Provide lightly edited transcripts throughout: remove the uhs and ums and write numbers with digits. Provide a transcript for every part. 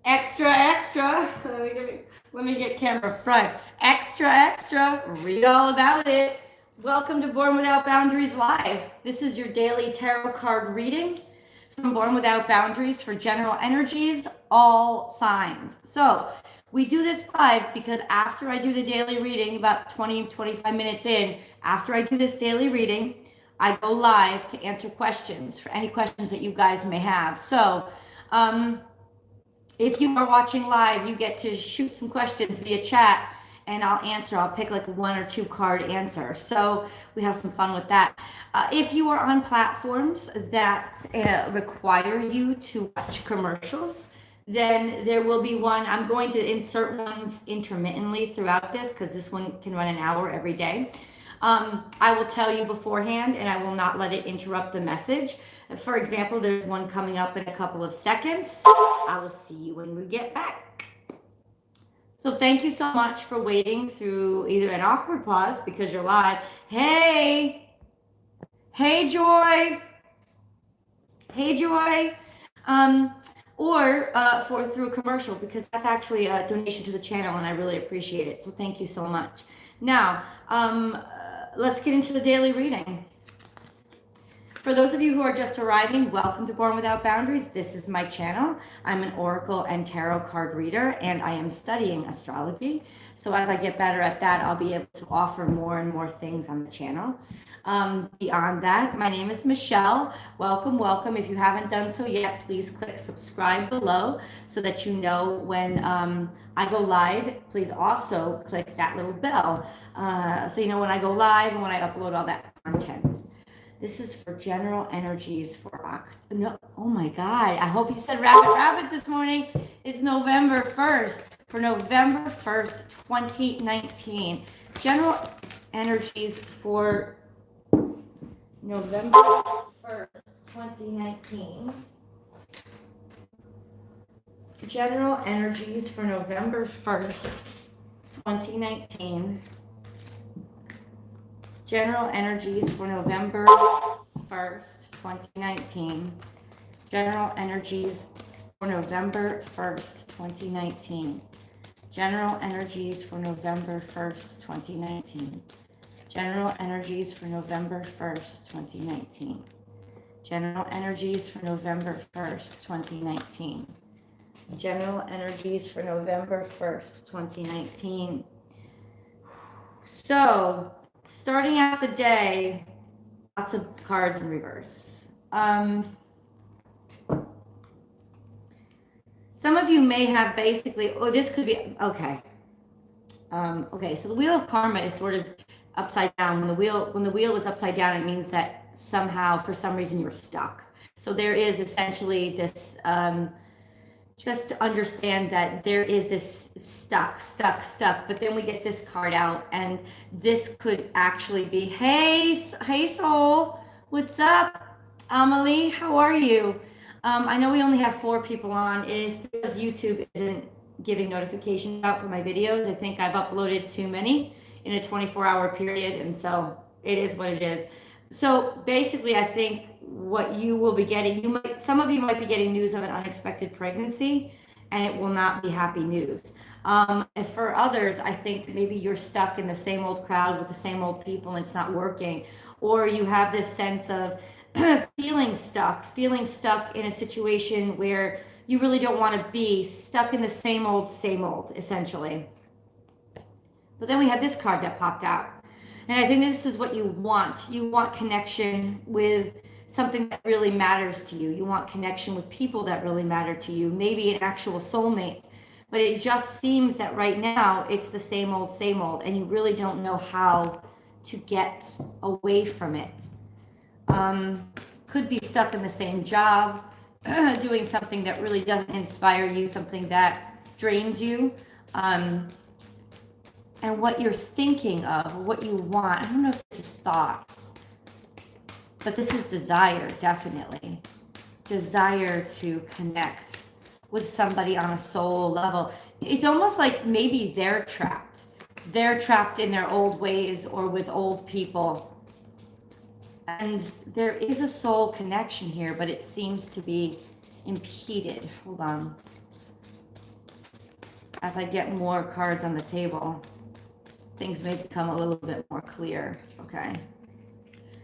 Extra, extra. Let me get camera front. Extra, extra. Read all about it. Welcome to Born Without Boundaries Live. This is your daily tarot card reading from Born Without Boundaries for general energies, all signs. So we do this live because after I do the daily reading, about 20-25 minutes in, after I do this daily reading, I go live to answer questions for any questions that you guys may have. So, if you are watching live, you get to shoot some questions via chat and I'll answer. I'll pick like a 1 or 2 card answer. So we have some fun with that. If you are on platforms that require you to watch commercials, then there will be one. I'm going to insert ones intermittently throughout this because this one can run an hour every day. I will tell you beforehand and I will not let it interrupt the message. For example, there's one coming up in a couple of seconds. I will see you when we get back. So thank you so much for waiting through either an awkward pause because you're live. Hey, hey, Joy. Hey, Joy. Or for through a commercial because that's actually a donation to the channel and I really appreciate it. So thank you so much. Now, let's get into the daily reading. For those of you who are just arriving, welcome to Born Without Boundaries. This is my channel. I'm an oracle and tarot card reader, and I am studying astrology. So as I get better at that, I'll be able to offer more and more things on the channel. Beyond that, my name is Michelle. Welcome, welcome. If you haven't done so yet, please click subscribe below so that you know when I go live. Please also click that little bell so you know when I go live and when I upload all that content. This is for general energies for no, oh my God. I hope you said rabbit this morning. It's November 1st. For November 1st, 2019. General energies for November 1st, 2019. General energies for November 1st, 2019. General energies for November 1st, 2019. General energies for November 1st, 2019. General energies for November 1st, 2019. General energies for November 1st, 2019. General energies for November 1st, 2019. General energies for November 1st, 2019. So, starting out the day, lots of cards in reverse. Some of you may have basically, oh, this could be, okay. Okay, so the wheel of karma is sort of upside down. When the wheel is upside down, it means that somehow, for some reason, you're stuck. So there is essentially this, just to understand that there is this stuck, but then we get this card out and this could actually be, hey soul, what's up? Amelie, how are you? I know we only have 4 people on. It is because YouTube isn't giving notifications out for my videos. I think I've uploaded too many in a 24-hour period, and so it is what it is. So basically, I think what you will be getting, some of you might be getting news of an unexpected pregnancy, and it will not be happy news. And for others, I think that maybe you're stuck in the same old crowd with the same old people and it's not working, or you have this sense of feeling stuck in a situation where you really don't want to be, stuck in the same old, essentially. But then we had this card that popped out. And I think this is what you want. You want connection with something that really matters to you. You want connection with people that really matter to you, maybe an actual soulmate. But it just seems that right now it's the same old, and you really don't know how to get away from it. Could be stuck in the same job, doing something that really doesn't inspire you, something that drains you. And what you're thinking of, what you want. I don't know if this is thoughts, but this is desire, definitely. Desire to connect with somebody on a soul level. It's almost like maybe they're trapped. They're trapped in their old ways or with old people. And there is a soul connection here, but it seems to be impeded. Hold on. as I get more cards on the table, things may become a little bit more clear. Okay.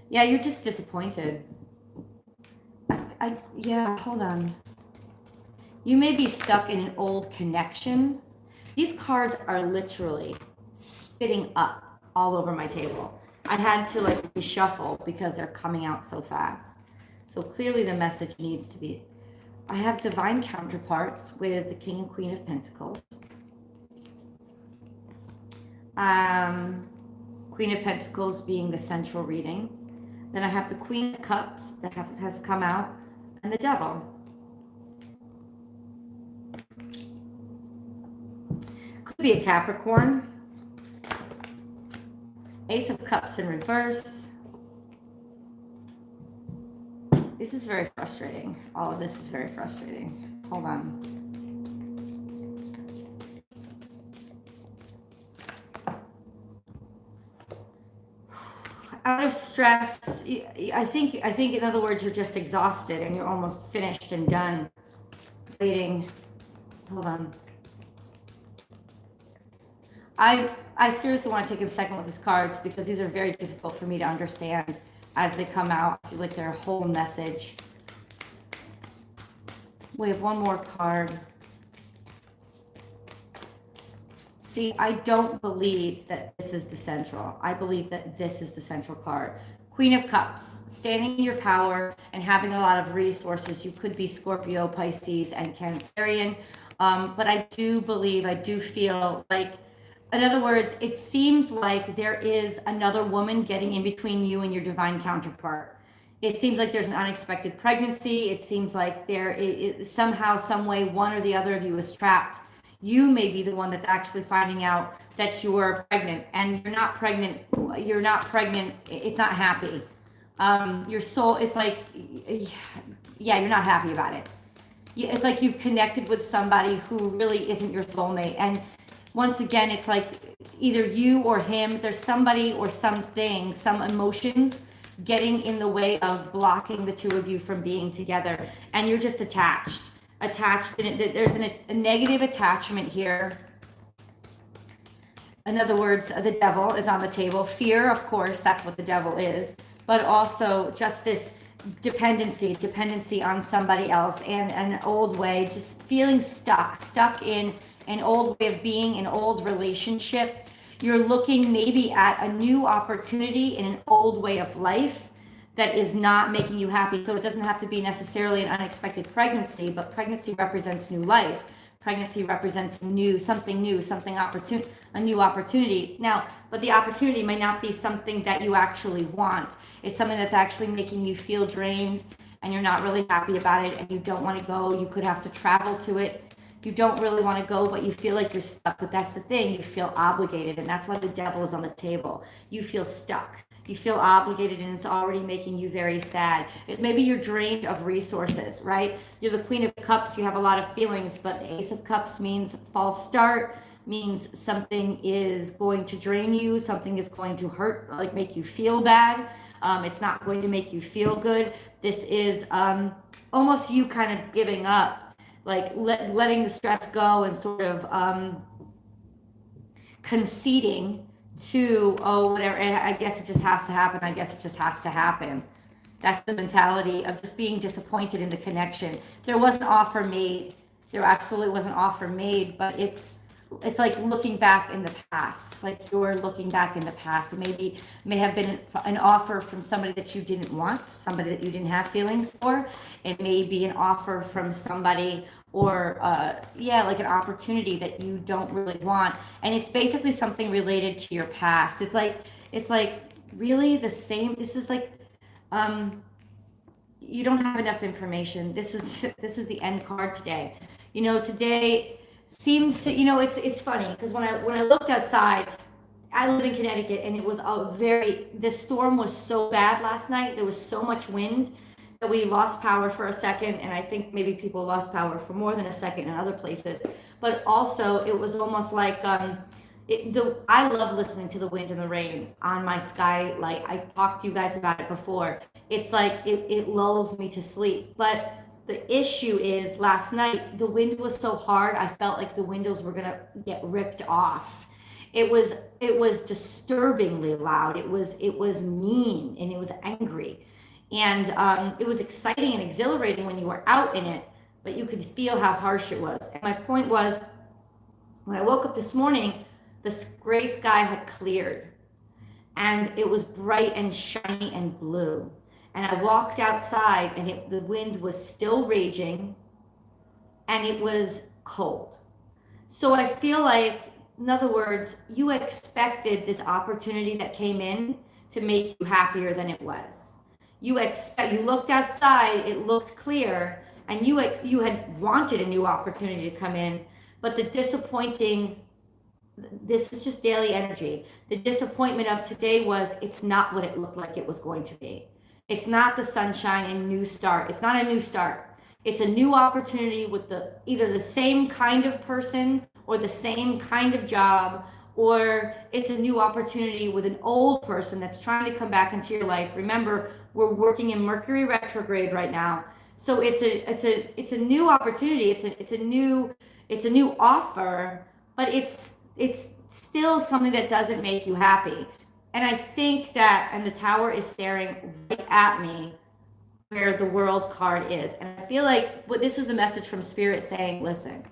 Yeah, you're just disappointed. Yeah, hold on. You may be stuck in an old connection. These cards are literally spitting up all over my table. I had to like reshuffle because they're coming out so fast. So clearly the message needs to be, I have divine counterparts with the King and Queen of Pentacles. Queen of Pentacles being the central reading. Then I have the Queen of Cups that has come out, and the Devil. Could be a Capricorn. Ace of Cups in reverse. This is very frustrating. All of this is very frustrating. Hold on. Out of stress, I think in other words, you're just exhausted and you're almost finished and done waiting. Hold on. I seriously want to take a second with these cards because these are very difficult for me to understand as they come out. I feel like they're a whole message. We have one more card. See, I don't believe that this is the central. I believe that this is the central card. Queen of Cups, standing in your power and having a lot of resources. You could be Scorpio, Pisces, and Cancerian. But I do believe, I do feel like, in other words, it seems like there is another woman getting in between you and your divine counterpart. It seems like there's an unexpected pregnancy. It seems like there is somehow, some way, one or the other of you is trapped. You may be the one that's actually finding out that you are pregnant, and you're not pregnant. You're not pregnant. It's not happy. Your soul, it's like, yeah, you're not happy about it. It's like you've connected with somebody who really isn't your soulmate. And once again, it's like either you or him, there's somebody or something, some emotions getting in the way of blocking the two of you from being together. And you're just attached. There's a negative attachment here. In other words, the Devil is on the table. Fear, of course, that's what the Devil is, but also just this dependency on somebody else, and an old way, just feeling stuck in an old way of being, an old relationship. You're looking maybe at a new opportunity in an old way of life that is not making you happy. So it doesn't have to be necessarily an unexpected pregnancy, but pregnancy represents new life. Pregnancy represents something new, a new opportunity. Now, but the opportunity may not be something that you actually want. It's something that's actually making you feel drained and you're not really happy about it and you don't want to go. You could have to travel to it. You don't really want to go, but you feel like you're stuck. But that's the thing, you feel obligated, and that's why the Devil is on the table. You feel stuck. You feel obligated, and it's already making you very sad. Maybe you're drained of resources, right? You're the Queen of Cups. You have a lot of feelings, but the Ace of Cups means false start, means something is going to drain you. Something is going to hurt, like make you feel bad. It's not going to make you feel good. This is almost you kind of giving up, like letting the stress go and sort of conceding to, oh, whatever, I guess it just has to happen. I guess it just has to happen. That's the mentality of just being disappointed in the connection. There was an offer made. There absolutely was an offer made, but it's like looking back in the past. It's like you're looking back in the past. It may have been an offer from somebody that you didn't want, somebody that you didn't have feelings for. It may be an offer from somebody, or like an opportunity that you don't really want, and it's basically something related to your past. It's like really the same. This is like you don't have enough information. This is the end card today. Today seems to, it's funny because when I looked outside, I live in Connecticut, and it was the storm was so bad last night. There was so much wind that we lost power for a second, and I think maybe people lost power for more than a second in other places. But also, it was almost like I love listening to the wind and the rain on my skylight. I talked to you guys about it before. It's like it lulls me to sleep. But the issue is last night, the wind was so hard, I felt like the windows were gonna get ripped off. It was disturbingly loud. It was mean and it was angry. And it was exciting and exhilarating when you were out in it, but you could feel how harsh it was. And my point was, when I woke up this morning, the gray sky had cleared and it was bright and shiny and blue. And I walked outside and the wind was still raging and it was cold. So I feel like, in other words, you expected this opportunity that came in to make you happier than it was. You looked outside, it looked clear, and you had wanted a new opportunity to come in, but this is just daily energy. The disappointment of today was it's not what it looked like it was going to be. It's not the sunshine and new start. It's not a new start. It's a new opportunity with either the same kind of person or the same kind of job, or it's a new opportunity with an old person that's trying to come back into your life. Remember, we're working in Mercury retrograde right now. So it's a new opportunity. It's a new offer, but it's still something that doesn't make you happy. And I think that, and the Tower is staring right at me where the World card is. And I feel like this is a message from Spirit saying, listen,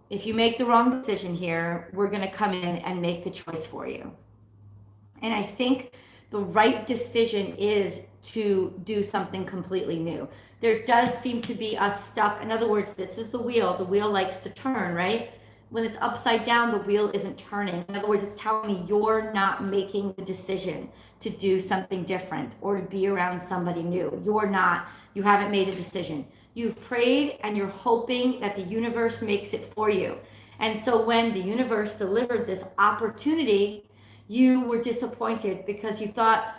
if you make the wrong decision here, we're going to come in and make the choice for you. And I think the right decision is to do something completely new. There does seem to be us stuck. In other words, this is the wheel. The wheel likes to turn, right? When it's upside down, the wheel isn't turning. In other words, it's telling me you're not making the decision to do something different or to be around somebody new. You're not. You haven't made a decision. You've prayed and you're hoping that the universe makes it for you. And so when the universe delivered this opportunity, you were disappointed because you thought,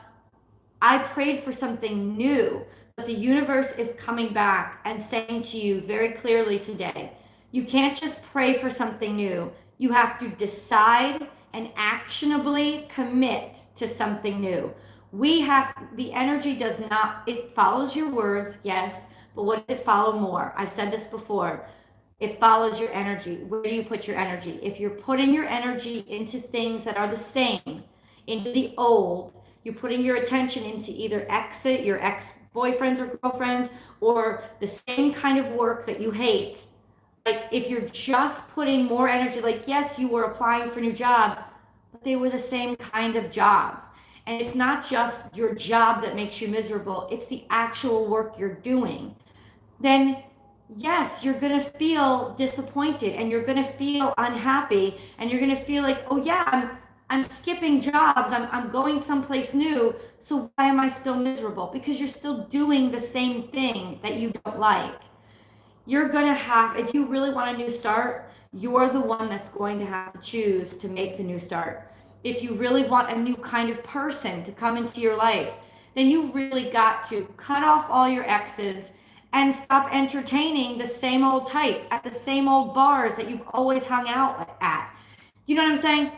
I prayed for something new, but the universe is coming back and saying to you very clearly today, you can't just pray for something new. You have to decide and actionably commit to something new. The energy does not, it follows your words, yes, but what does it follow more? I've said this before. It follows your energy. Where do you put your energy? If you're putting your energy into things that are the same, into the old, you're putting your attention into either your ex-boyfriends or girlfriends, or the same kind of work that you hate. Like if you're just putting more energy, like yes, you were applying for new jobs, but they were the same kind of jobs. And it's not just your job that makes you miserable, it's the actual work you're doing. Then yes, you're going to feel disappointed and you're going to feel unhappy and you're going to feel like, oh yeah, I'm skipping jobs. I'm going someplace new. So why am I still miserable? Because you're still doing the same thing that you don't like. You're going to have, if you really want a new start, you're the one that's going to have to choose to make the new start. If you really want a new kind of person to come into your life, then you've really got to cut off all your exes and stop entertaining the same old type at the same old bars that you've always hung out at. You know what I'm saying?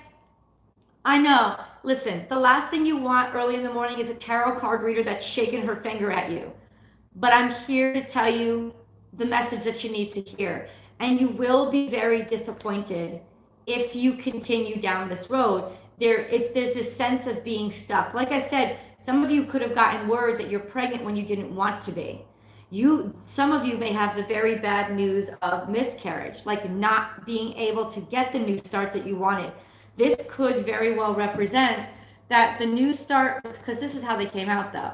I know. Listen, the last thing you want early in the morning is a tarot card reader that's shaking her finger at you. But I'm here to tell you the message that you need to hear. And you will be very disappointed if you continue down this road. There's this sense of being stuck. Like I said, some of you could have gotten word that you're pregnant when you didn't want to be. Some of you may have the very bad news of miscarriage, like not being able to get the new start that you wanted. This could very well represent that the new start, because this is how they came out though.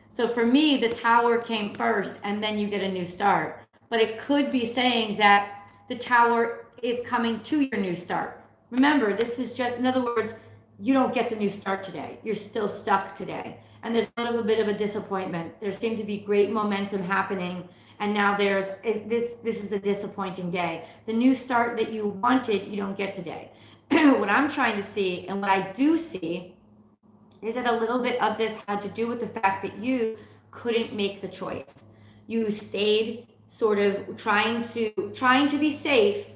So for me, the Tower came first and then you get a new start. But it could be saying that the Tower is coming to your new start. Remember, this is just, in other words, you don't get the new start today. You're still stuck today. And there's a little bit of a disappointment. There seemed to be great momentum happening. And now this is a disappointing day. The new start that you wanted, you don't get today. What I'm trying to see, and what I do see, is that a little bit of this had to do with the fact that you couldn't make the choice. You stayed sort of trying to be safe.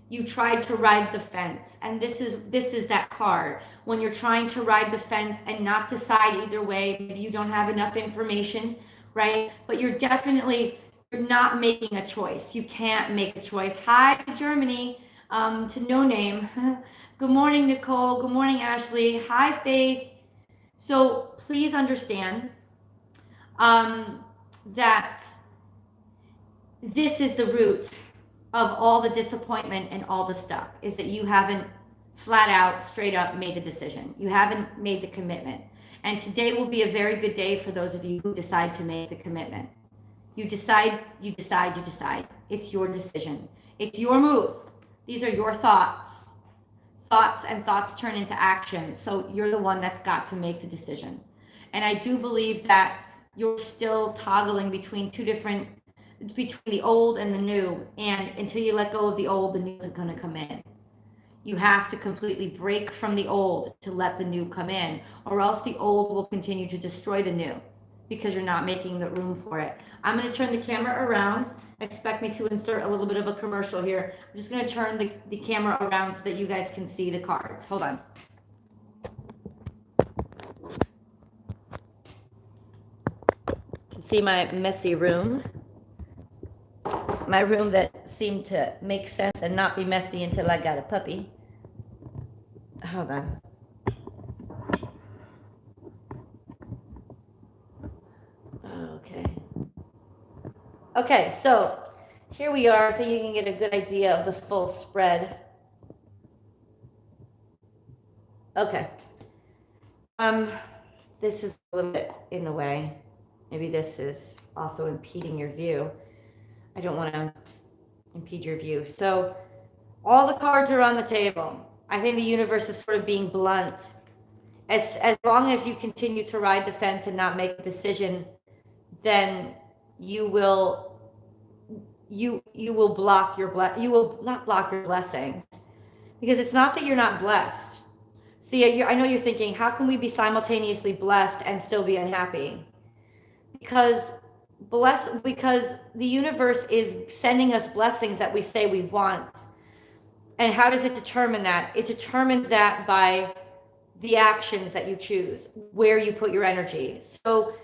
You tried to ride the fence. And this is that card. When you're trying to ride the fence and not decide either way, maybe you don't have enough information, right? But you're definitely, you're not making a choice. You can't make a choice. Hi, Germany, to no name. Good morning, Nicole. Good morning, Ashley. Hi, Faith. So please understand that this is the root of all the disappointment and all the stuff, is that you haven't flat out, straight up made the decision. You haven't made the commitment. And today will be a very good day for those of you who decide to make the commitment. You decide, you decide, you decide. It's your decision. It's your move. These are your thoughts. Thoughts and thoughts turn into action. So you're the one that's got to make the decision. And I do believe that you're still toggling between between the old and the new. And until you let go of the old, the new isn't going to come in. You have to completely break from the old to let the new come in, or else the old will continue to destroy the new because you're not making the room for it. I'm going to turn the camera around. Expect me to insert a little bit of a commercial here. I'm just going to turn the camera around so that you guys can see the cards. Hold on. You can see my messy room. My room that seemed to make sense and not be messy until I got a puppy. Hold on. Okay, so here we are. I think you can get a good idea of the full spread. Okay. This is a little bit in the way. Maybe this is also impeding your view. I don't want to impede your view. So all the cards are on the table. I think the universe is sort of being blunt. As long as you continue to ride the fence and not make a decision, then you will block you will not block your blessings, because it's not that you're not blessed. See, I know you're thinking, how can we be simultaneously blessed and still be unhappy? Because the universe is sending us blessings that we say we want. And how does it determine that? It determines that by the actions that you choose, where you put your energy. So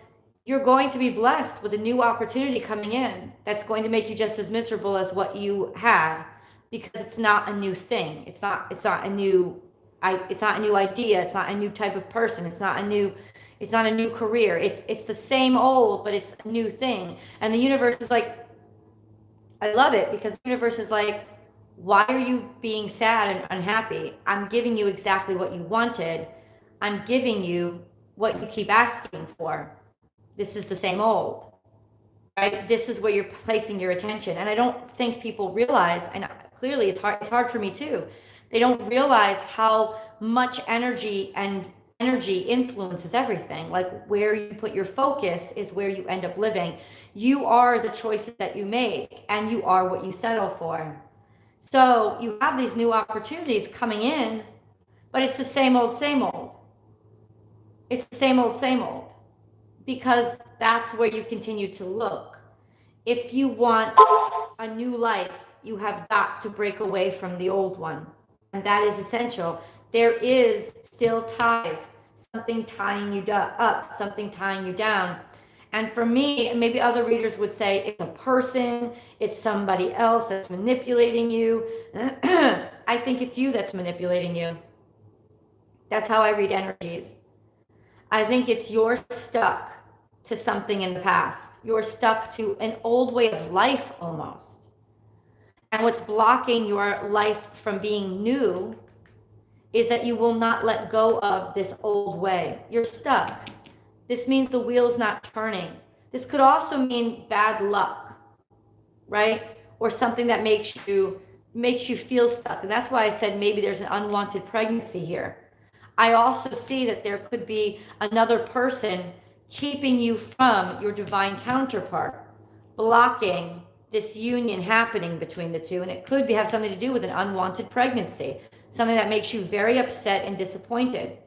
you're going to be blessed with a new opportunity coming in that's going to make you just as miserable as what you had, because it's not a new thing. It's not a new idea. It's not a new type of person. It's not a new career. It's the same old, but it's a new thing. And the universe is like, I love it, because the universe is like, why are you being sad and unhappy? I'm giving you exactly what you wanted. I'm giving you what you keep asking for. This is the same old, right? This is where you're placing your attention. And I don't think people realize, and clearly it's hard for me too. They don't realize how much energy influences everything. Like, where you put your focus is where you end up living. You are the choices that you make, and you are what you settle for. So you have these new opportunities coming in, but it's the same old, same old. It's the same old, same old, because that's where you continue to look. If you want a new life, you have got to break away from the old one. And that is essential. There is still ties, something tying you up, something tying you down. And for me, and maybe other readers would say, it's a person, it's somebody else that's manipulating you. I think it's you that's manipulating you. That's how I read energies. I think it's you're stuck to something in the past. You're stuck to an old way of life almost. And what's blocking your life from being new is that you will not let go of this old way. You're stuck. This means the wheel's not turning. This could also mean bad luck, right? Or something that makes you feel stuck. And that's why I said maybe there's an unwanted pregnancy here. I also see that there could be another person keeping you from your divine counterpart, blocking this union happening between the two. And it could have something to do with an unwanted pregnancy, something that makes you very upset and disappointed.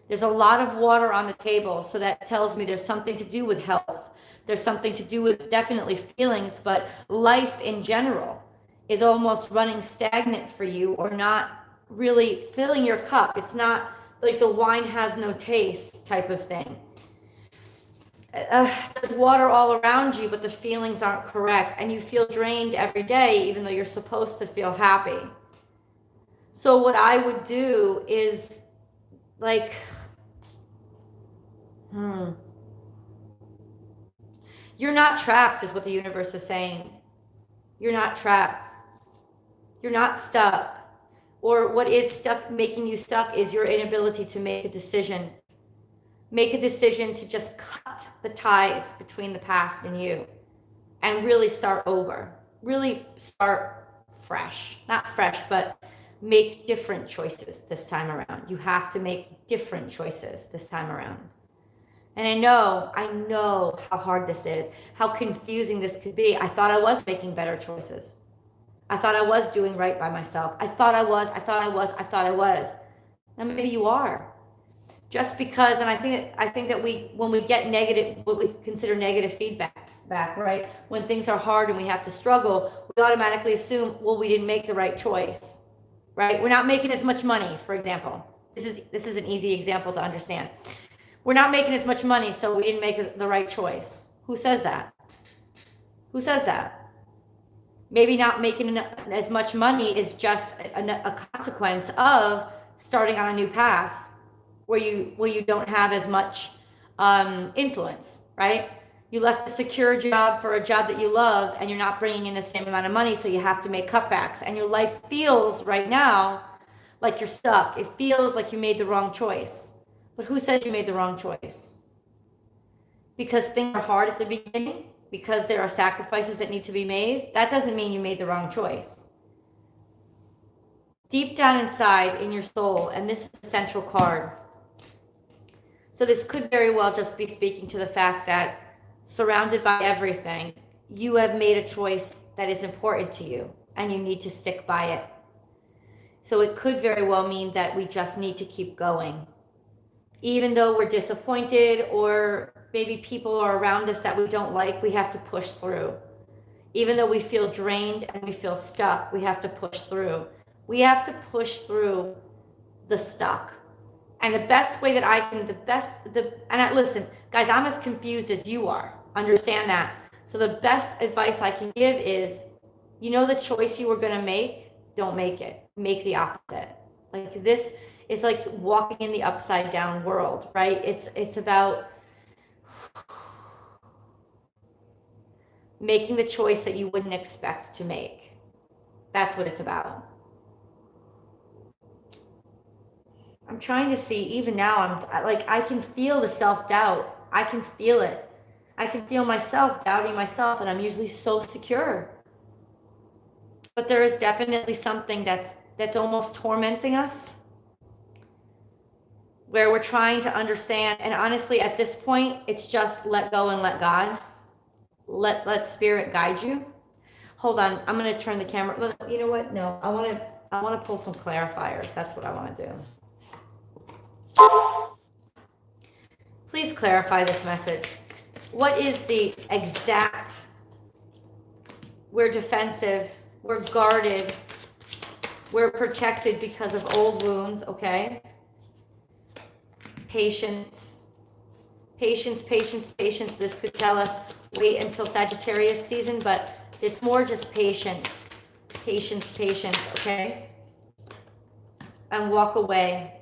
There's a lot of water on the table, so that tells me there's something to do with health. There's something to do with definitely feelings, but life in general is almost running stagnant for you, or not really filling your cup. It's not like the wine has no taste type of thing. there's water all around you, but the feelings aren't correct, and you feel drained every day, even though you're supposed to feel happy. So what I would do is like, you're not trapped, is what the universe is saying. You're not trapped. You're not stuck. Or what is stuck, making you stuck, is your inability to make a decision. Make a decision to just cut the ties between the past and you and really start over. Really start fresh. Not fresh, but make different choices this time around. You have to make different choices this time around. And I know how hard this is, how confusing this could be. I thought I was making better choices. I thought I was doing right by myself. I thought I was. Now maybe you are. Just because, and I think that when we get negative, what we consider negative feedback back, right? When things are hard and we have to struggle, we automatically assume, well, we didn't make the right choice, right? We're not making as much money, for example. This is an easy example to understand. We're not making as much money, so we didn't make the right choice. Who says that? Who says that? Maybe not making as much money is just a consequence of starting on a new path where you don't have as much influence, right? You left a secure job for a job that you love, and you're not bringing in the same amount of money, so you have to make cutbacks. And your life feels right now like you're stuck. It feels like you made the wrong choice. But who says you made the wrong choice? Because things are hard at the beginning, because there are sacrifices that need to be made, that doesn't mean you made the wrong choice. Deep down inside in your soul, and this is the central card. So this could very well just be speaking to the fact that surrounded by everything, you have made a choice that is important to you, and you need to stick by it. So it could very well mean that we just need to keep going. Even though we're disappointed, or maybe people are around us that we don't like, we have to push through. Even though we feel drained and we feel stuck, we have to push through. We have to push through the stuck. And the best way that I can, listen, guys, I'm as confused as you are. Understand that. So the best advice I can give is, the choice you were going to make, don't make it. Make the opposite. Like this, it's like walking in the upside down world, right? It's about making the choice that you wouldn't expect to make. That's what it's about. I'm trying to see, even now, I can feel the self-doubt. I can feel it. I can feel myself doubting myself, and I'm usually so secure. But there is definitely something that's almost tormenting us, where we're trying to understand. And honestly, at this point, it's just let go and let God. Let spirit guide you. Hold on, I'm going to turn the camera. Well, you know what? No, I want to pull some clarifiers. That's what I want to do. Please clarify this message. What is the exact? We're defensive, we're guarded, we're protected because of old wounds, okay? Patience. This could tell us wait until Sagittarius season, but it's more just patience, okay? And walk away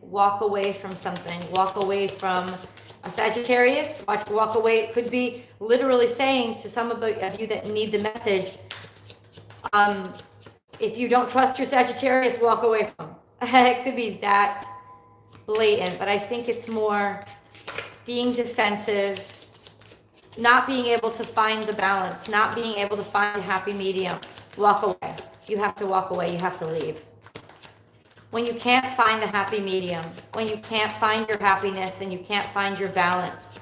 from something, walk away from a Sagittarius, walk away. It could be literally saying to some of you that need the message, if you don't trust your Sagittarius, walk away from them. It could be that blatant, but I think it's more being defensive, not being able to find the balance, not being able to find a happy medium. Walk away. You have to walk away. You have to leave. When you can't find the happy medium, when you can't find your happiness and you can't find your balance,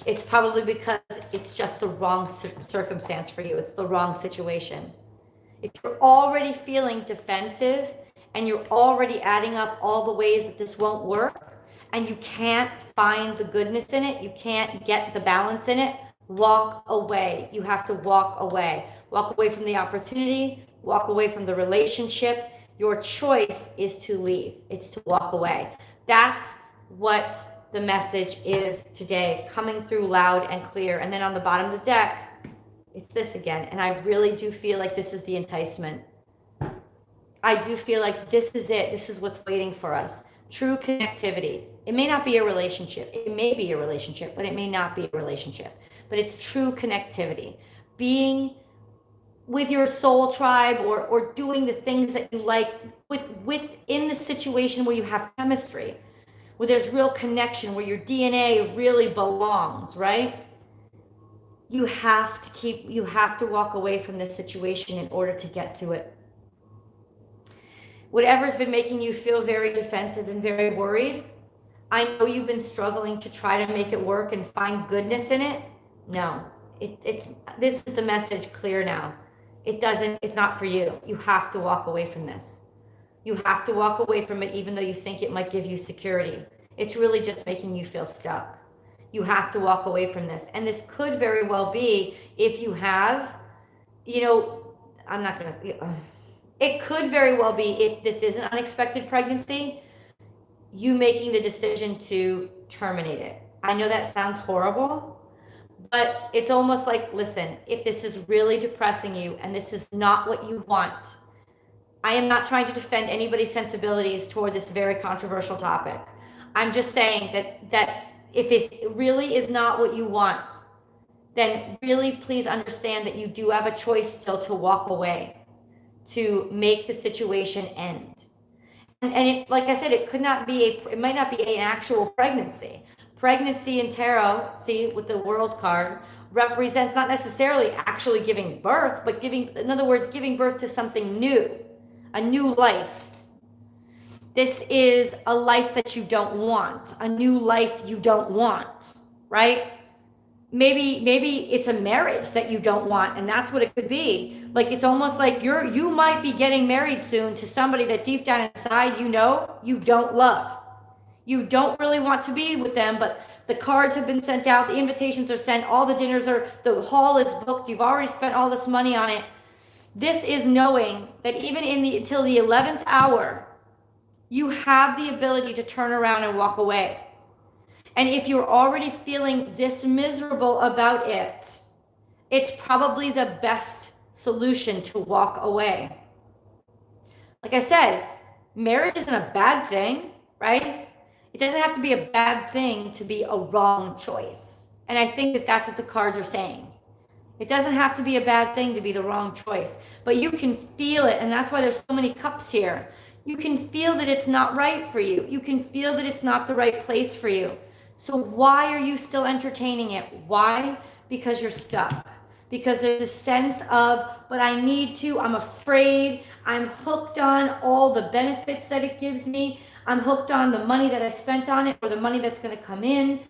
it's probably because it's just the wrong circumstance for you. It's the wrong situation. If you're already feeling defensive and you're already adding up all the ways that this won't work, and you can't find the goodness in it, you can't get the balance in it, walk away. You have to walk away. Walk away from the opportunity, walk away from the relationship. Your choice is to leave. It's to walk away. That's what the message is today, coming through loud and clear. And then on the bottom of the deck, it's this again. And I really do feel like this is the enticement. I do feel like this is it. This is what's waiting for us. True connectivity. It may not be a relationship. It may be a relationship, but it may not be a relationship. But it's true connectivity. Being with your soul tribe, or doing the things that you like within the situation where you have chemistry, where there's real connection, where your DNA really belongs, right? You have to walk away from this situation in order to get to it. Whatever's been making you feel very defensive and very worried, I know you've been struggling to try to make it work and find goodness in it. No, this is the message clear now. It's not for you. You have to walk away from this. You have to walk away from it, even though you think it might give you security. It's really just making you feel stuck. You have to walk away from this. And this could very well be, if you have, it could very well be, if this is an unexpected pregnancy, you making the decision to terminate it. I know that sounds horrible, but it's almost like, listen, if this is really depressing you and this is not what you want, I am not trying to defend anybody's sensibilities toward this very controversial topic. I'm just saying that if it really is not what you want, then really please understand that you do have a choice still to walk away, to make the situation end. And it, like I said, it might not be an actual pregnancy. Pregnancy in tarot, see, with the World card, represents not necessarily actually giving birth, but in other words, giving birth to something new, a new life. This is a life that you don't want, a new life you don't want, right? Maybe it's a marriage that you don't want, and that's what it could be. Like, it's almost like you might be getting married soon to somebody that deep down inside you don't love. You don't really want to be with them, but the cards have been sent out, the invitations are sent, all the dinners the hall is booked, you've already spent all this money on it. This is knowing that even until the 11th hour, you have the ability to turn around and walk away. And if you're already feeling this miserable about it, it's probably the best solution to walk away. Like I said, marriage isn't a bad thing, right? It doesn't have to be a bad thing to be a wrong choice. And I think that that's what the cards are saying. It doesn't have to be a bad thing to be the wrong choice, but you can feel it. And that's why there's so many cups here. You can feel that it's not right for you. You can feel that it's not the right place for you. So why are you still entertaining it? Why? Because you're stuck. Because there's a sense of, but I need to, I'm afraid, I'm hooked on all the benefits that it gives me. I'm hooked on the money that I spent on it, or the money that's going to come in.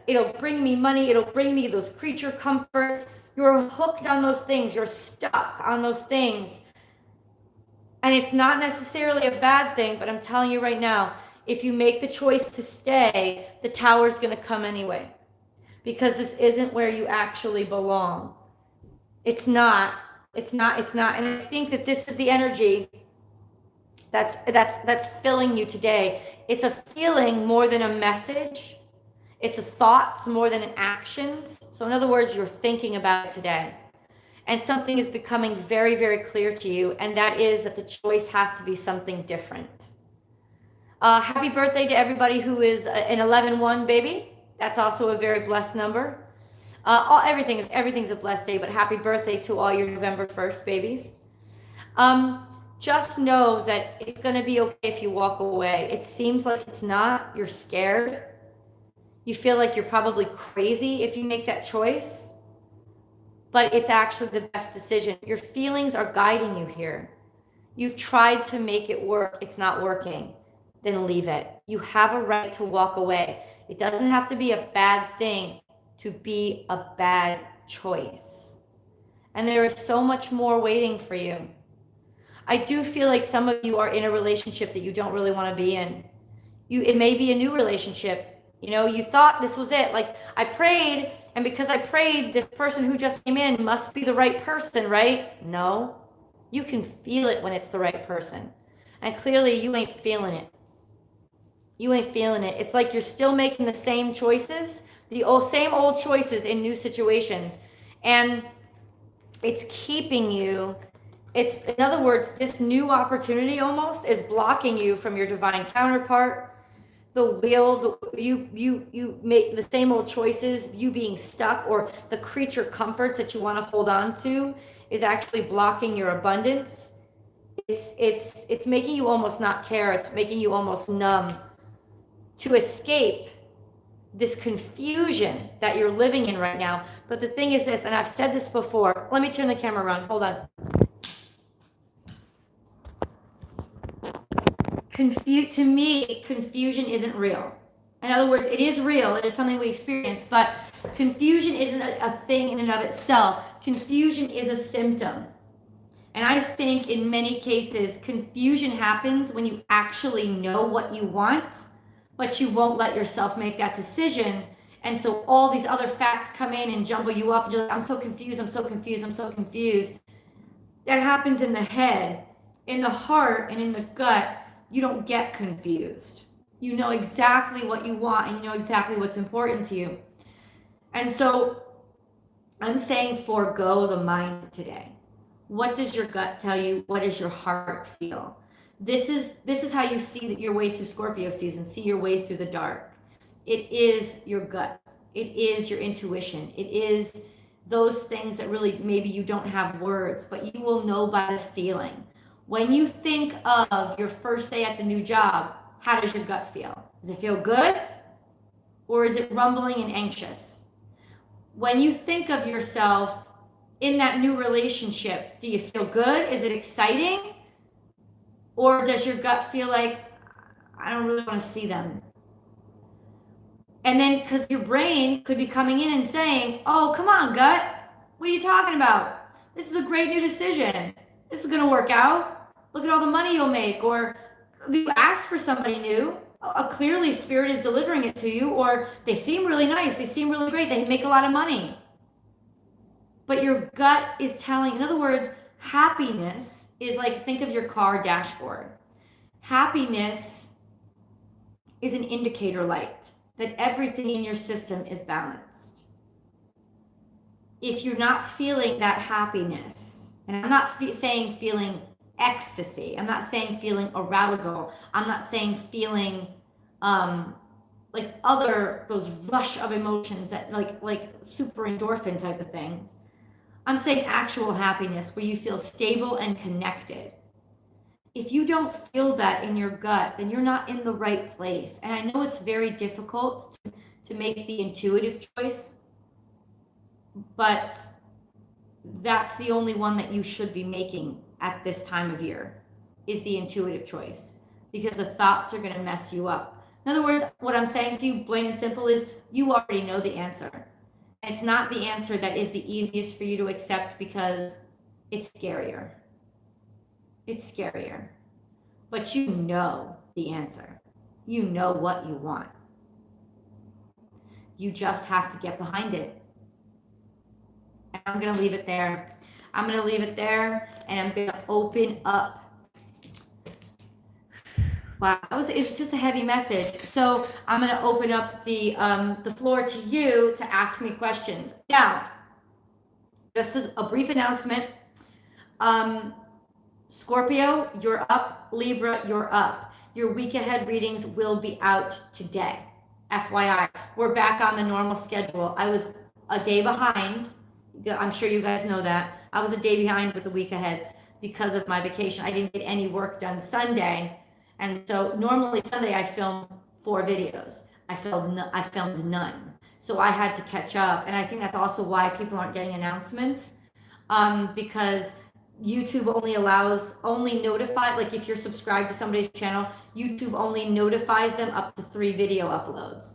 It'll bring me money. It'll bring me those creature comforts. You're hooked on those things. You're stuck on those things. And it's not necessarily a bad thing, but I'm telling you right now, if you make the choice to stay, the tower's going to come anyway, because this isn't where you actually belong. It's not. And I think that this is the energy that's filling you today. It's a feeling more than a message. It's a thoughts more than an actions. So in other words, you're thinking about it today. And something is becoming very, very clear to you, and that is that the choice has to be something different. Happy birthday to everybody who is an 11-1 baby. That's also a very blessed number. Everything's a blessed day, but happy birthday to all your November 1st babies. Just know that it's going to be okay if you walk away. It seems like it's not. You're scared. You feel like you're probably crazy if you make that choice, but it's actually the best decision. Your feelings are guiding you here. You've tried to make it work. It's not working. Then leave it. You have a right to walk away. It doesn't have to be a bad thing to be a bad choice. And there is so much more waiting for you. I do feel like some of you are in a relationship that you don't really want to be in. It may be a new relationship. You thought this was it. Like, I prayed, and because I prayed, this person who just came in must be the right person, right? No. You can feel it when it's the right person. And clearly you ain't feeling it. You ain't feeling it. It's like you're still making the same choices, same old choices in new situations. And it's keeping you, in other words, this new opportunity almost is blocking you from your divine counterpart. The wheel, you make the same old choices, you being stuck, or the creature comforts that you want to hold on to is actually blocking your abundance. It's making you almost not care. It's making you almost numb to escape this confusion that you're living in right now. But the thing is this, and I've said this before. Let me turn the camera around. Hold on. To me, confusion isn't real. In other words, it is real. It is something we experience, but confusion isn't a thing in and of itself. Confusion is a symptom. And I think in many cases, confusion happens when you actually know what you want, but you won't let yourself make that decision. And so all these other facts come in and jumble you up. You're like, I'm so confused, I'm so confused, I'm so confused. That happens in the head. In the heart and in the gut, you don't get confused. You know exactly what you want and you know exactly what's important to you. And so I'm saying forego the mind today. What does your gut tell you? What does your heart feel? This is how you see your way through Scorpio season, see your way through the dark. It is your gut. It is your intuition. It is those things that really maybe you don't have words, but you will know by the feeling. When you think of your first day at the new job, how does your gut feel? Does it feel good? Or is it rumbling and anxious? When you think of yourself in that new relationship, do you feel good? Is it exciting? Or does your gut feel like, I don't really want to see them? And then, because your brain could be coming in and saying, oh, come on, gut. What are you talking about? This is a great new decision. This is going to work out. Look at all the money you'll make. Or you asked for somebody new. Clearly, Spirit is delivering it to you. Or they seem really nice. They seem really great. They make a lot of money. But your gut is telling, in other words, happiness is like, think of your car dashboard. Happiness is an indicator light that everything in your system is balanced. If you're not feeling that happiness, and I'm not saying feeling ecstasy, I'm not saying feeling arousal, I'm not saying feeling like those rush of emotions that like super endorphin type of things. I'm saying actual happiness where you feel stable and connected. If you don't feel that in your gut, then you're not in the right place. And I know it's very difficult to make the intuitive choice, but that's the only one that you should be making at this time of year, is the intuitive choice, because the thoughts are going to mess you up. In other words, what I'm saying to you, plain and simple, is you already know the answer. It's not the answer that is the easiest for you to accept because it's scarier. It's scarier. But you know the answer. You know what you want. You just have to get behind it. And I'm going to leave it there. I'm going to leave it there, and I'm going to open up. Wow, it was just a heavy message. So I'm going to open up the floor to you to ask me questions. Now, just as a brief announcement, Scorpio, you're up. Libra, you're up. Your week ahead readings will be out today. FYI, we're back on the normal schedule. I was a day behind. I'm sure you guys know that. I was a day behind with the week aheads because of my vacation. I didn't get any work done Sunday. And so normally Sunday I film 4 videos. I filmed none. So I had to catch up. And I think that's also why people aren't getting announcements, because YouTube only notifies, like if you're subscribed to somebody's channel, YouTube only notifies them up to 3 video uploads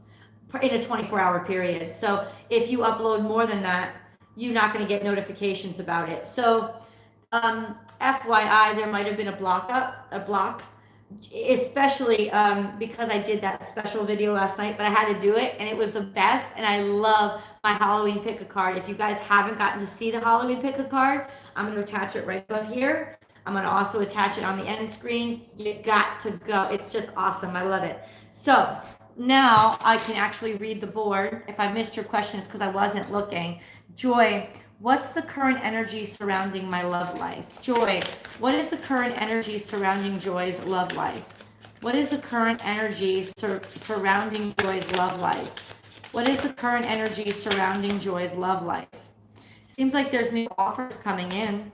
in a 24-hour period. So if you upload more than that, you're not going to get notifications about it. So FYI, there might have been a block, especially because I did that special video last night, but I had to do it and it was the best. And I love my Halloween pick a card. If you guys haven't gotten to see the Halloween pick a card, I'm going to attach it right above here. I'm going to also attach it on the end screen. You got to go. It's just awesome. I love it. So now I can actually read the board. If I missed your question, it's because I wasn't looking. Joy, what's the current energy surrounding my love life? Joy, what is the current energy surrounding Joy's love life? What is the current energy surrounding Joy's love life? What is the current energy surrounding Joy's love life? Seems like there's new offers coming in.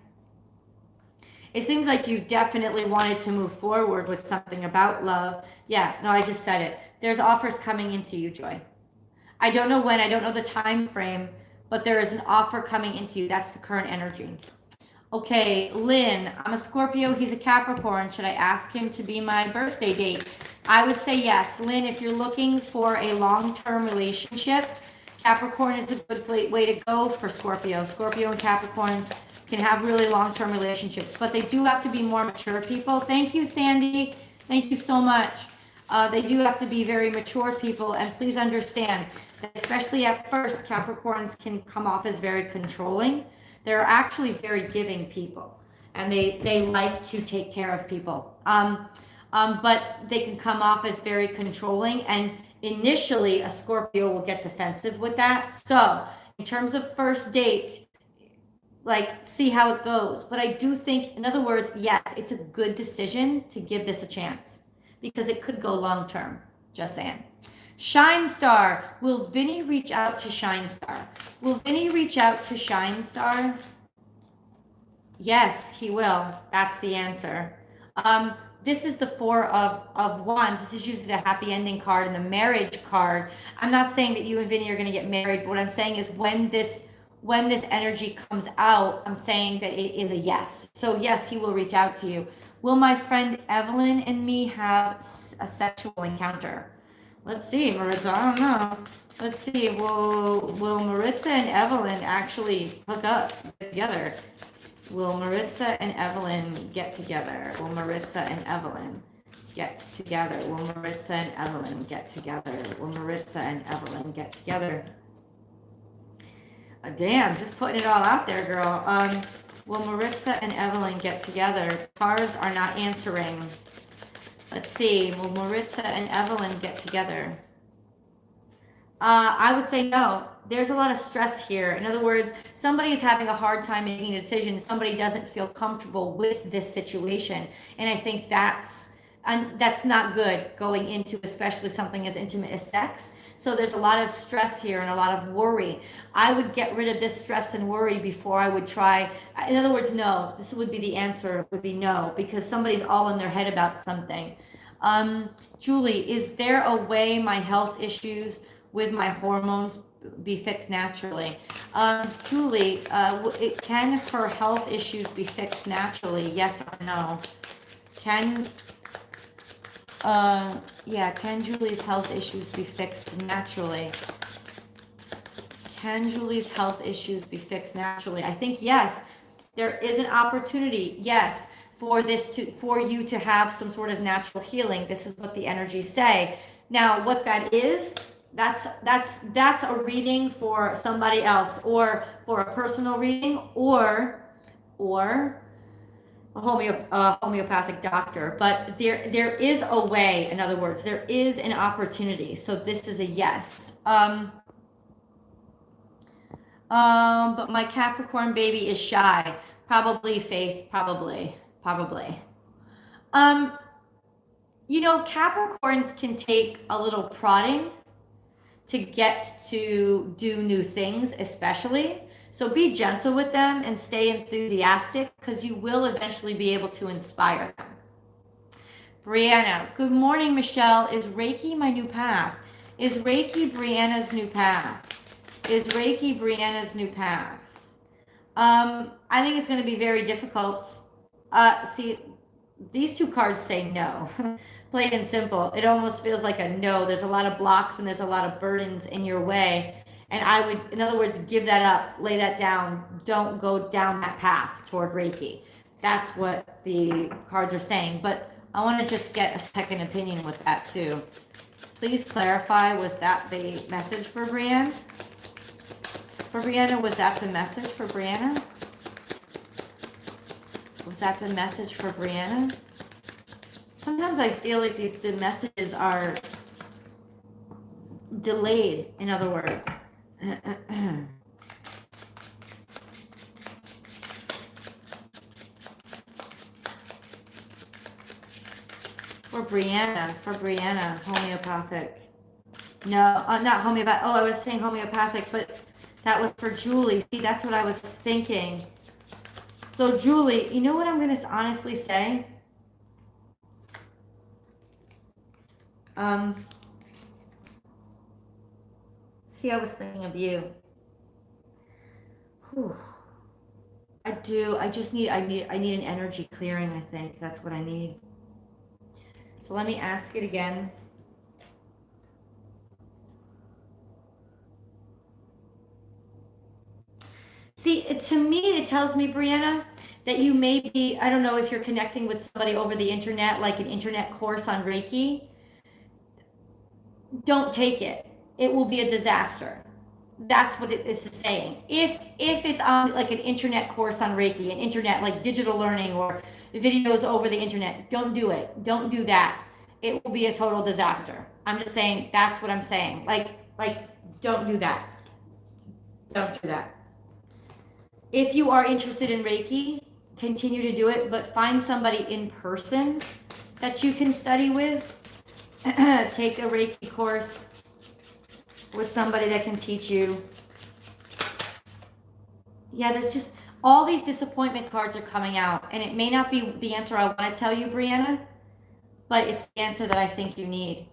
It seems like you definitely wanted to move forward with something about love. Yeah, no, I just said it. There's offers coming into you, Joy. I don't know when, I don't know the time frame, but there is an offer coming into you. That's the current energy. Okay, Lynn, I'm a Scorpio, he's a Capricorn. Should I ask him to be my birthday date? I would say yes. Lynn, if you're looking for a long-term relationship, Capricorn is a good way to go for Scorpio. Scorpio and Capricorns can have really long-term relationships, but they do have to be more mature people. Thank you, Sandy. Thank you so much. They do have to be very mature people, and please understand that especially at first, Capricorns can come off as very controlling. They're actually very giving people, and they like to take care of people. But they can come off as very controlling, and initially a Scorpio will get defensive with that. So in terms of first dates, like, see how it goes. But I do think, in other words, yes, it's a good decision to give this a chance because it could go long term. Just saying. Shine Star, will Vinny reach out to Shine Star? Will Vinny reach out to Shine Star? Yes, he will. That's the answer. This is the Four of Wands. This is usually the happy ending card and the marriage card. I'm not saying that you and Vinny are going to get married, but what I'm saying is when this energy comes out, I'm saying that it is a yes. So yes, he will reach out to you. Will my friend Evelyn and me have a sexual encounter? Let's see, Maritza, I don't know. Let's see, will Maritza and Evelyn actually hook up together? Will Maritza and Evelyn get together? Will Maritza and Evelyn get together? Will Maritza and Evelyn get together? Will Maritza and Evelyn get together? Damn, just putting it all out there, girl. Will Maritza and Evelyn get together? Cards are not answering. Let's see. Will Maritza and Evelyn get together? I would say no. There's a lot of stress here. In other words, somebody's having a hard time making a decision. Somebody doesn't feel comfortable with this situation. And I think that's not good going into especially something as intimate as sex. So there's a lot of stress here and a lot of worry. I would get rid of this stress and worry before I would try. In other words, no. This would be the answer, would be no, because somebody's all in their head about something. Julie, is there a way my health issues with my hormones be fixed naturally? Julie, can her health issues be fixed naturally? Yes or no? Can Julie's health issues be fixed naturally? Can Julie's health issues be fixed naturally? I think yes. There is an opportunity, yes, for you to have some sort of natural healing. This is what the energies say. Now, what that is, that's a reading for somebody else, or for a personal reading, or a homeopathic doctor. But there is a way. In other words, there is an opportunity. So this is a yes. But my Capricorn baby is shy. Probably, Faith. Probably. Capricorns can take a little prodding to get to do new things, especially. So be gentle with them and stay enthusiastic, because you will eventually be able to inspire them. Brianna, good morning, Michelle. Is Reiki my new path? Is Reiki Brianna's new path? Is Reiki Brianna's new path? I think it's going to be very difficult. See, these two cards say no. Plain and simple. It almost feels like a no. There's a lot of blocks and there's a lot of burdens in your way. And I would, in other words, give that up, lay that down. Don't go down that path toward Reiki. That's what the cards are saying. But I want to just get a second opinion with that too. Please clarify, was that the message for Brianna? Was that the message for Brianna? Was that the message for Brianna? Sometimes I feel like the messages are delayed, in other words. For Brianna, homeopathic. No, not homeopathic. Oh, I was saying homeopathic, but that was for Julie. See, that's what I was thinking. So Julie, you know what I'm going to honestly say? See, I was thinking of you. Whew. I just need, I need an energy clearing, I think. That's what I need. So let me ask it again. See, to me, it tells me, Brianna, that you may be, I don't know if you're connecting with somebody over the internet, like an internet course on Reiki. Don't take it. It will be a disaster. That's what it is saying. If it's on like an internet course on Reiki, an internet like digital learning or videos over the internet, don't do it. Don't do that. It will be a total disaster. I'm just saying that's what I'm saying. Like don't do that. Don't do that. If you are interested in Reiki, continue to do it, but find somebody in person that you can study with. Take a Reiki course with somebody that can teach you. Yeah, there's just all these disappointment cards are coming out, and it may not be the answer I want to tell you, Brianna, but it's the answer that I think you need.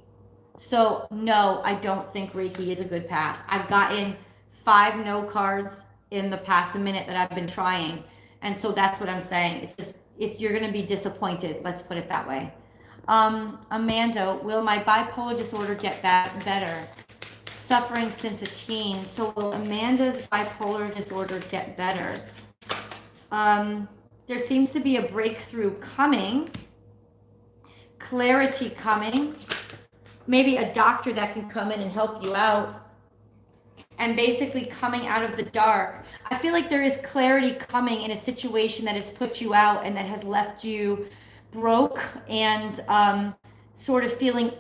So no, I don't think Reiki is a good path. I've gotten 5 no cards in the past minute that I've been trying, and so that's what I'm saying. You're going to be disappointed. Let's put it that way. Amanda, will my bipolar disorder get better? Suffering since a teen. So will Amanda's bipolar disorder get better? There seems to be a breakthrough coming, clarity coming, maybe a doctor that can come in and help you out, and basically coming out of the dark. I feel like there is clarity coming in a situation that has put you out and that has left you broke and sort of feeling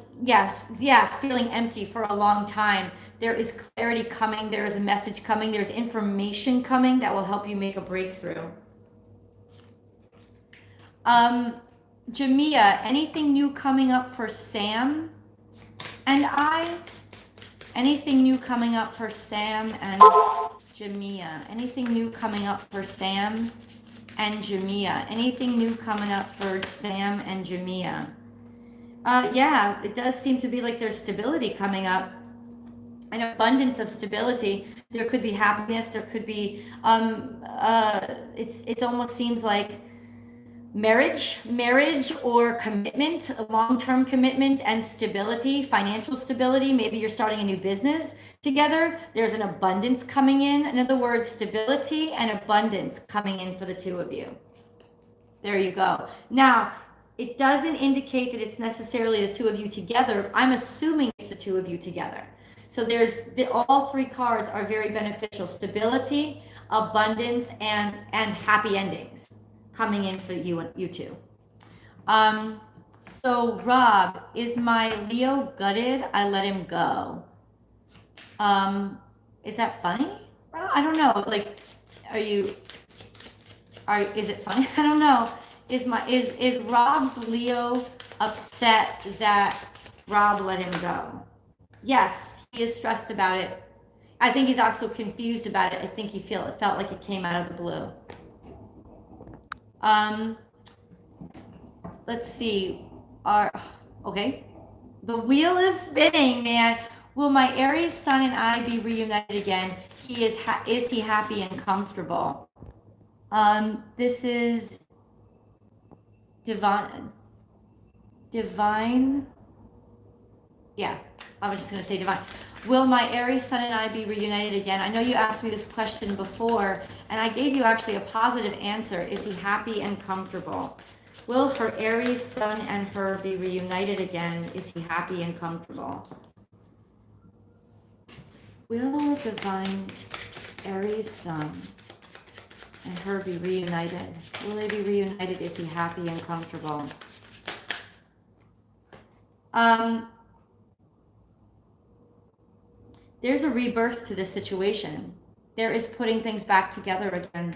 feeling empty for a long time. There is clarity coming. There is a message coming. There's information coming that will help you make a breakthrough. Jamia, anything new coming up for Sam and I? Anything new coming up for Sam and Jamia? Anything new coming up for Sam and Jamia? Anything new coming up for Sam and Jamia? Yeah, it does seem to be like there's stability coming up, an abundance of stability. There could be happiness. There could be, it almost seems like marriage or commitment, a long-term commitment and stability, financial stability. Maybe you're starting a new business together. There's an abundance coming in. In other words, stability and abundance coming in for the two of you. There you go. Now, it doesn't indicate that it's necessarily the two of you together. I'm assuming it's the two of you together. So all 3 cards are very beneficial. Stability, abundance, and happy endings coming in for you two. So Rob, is my Leo gutted? I let him go. Is that funny? I don't know. Like, is it funny? I don't know. Is Rob's Leo upset that Rob let him go? Yes, he is stressed about it. I think he's also confused about it. I think it felt like it came out of the blue. Let's see. Okay. The wheel is spinning, man. Will my Aries sun and I be reunited again? Is he happy and comfortable? This is divine. Yeah, I was just going to say divine. Will my Aries sun and I be reunited again? I know you asked me this question before, and I gave you actually a positive answer. Is he happy and comfortable? Will her Aries sun and her be reunited again? Is he happy and comfortable? Will divine's Aries sun and her be reunited? Will they be reunited? Is he happy and comfortable? There's a rebirth to this situation. There is putting things back together again.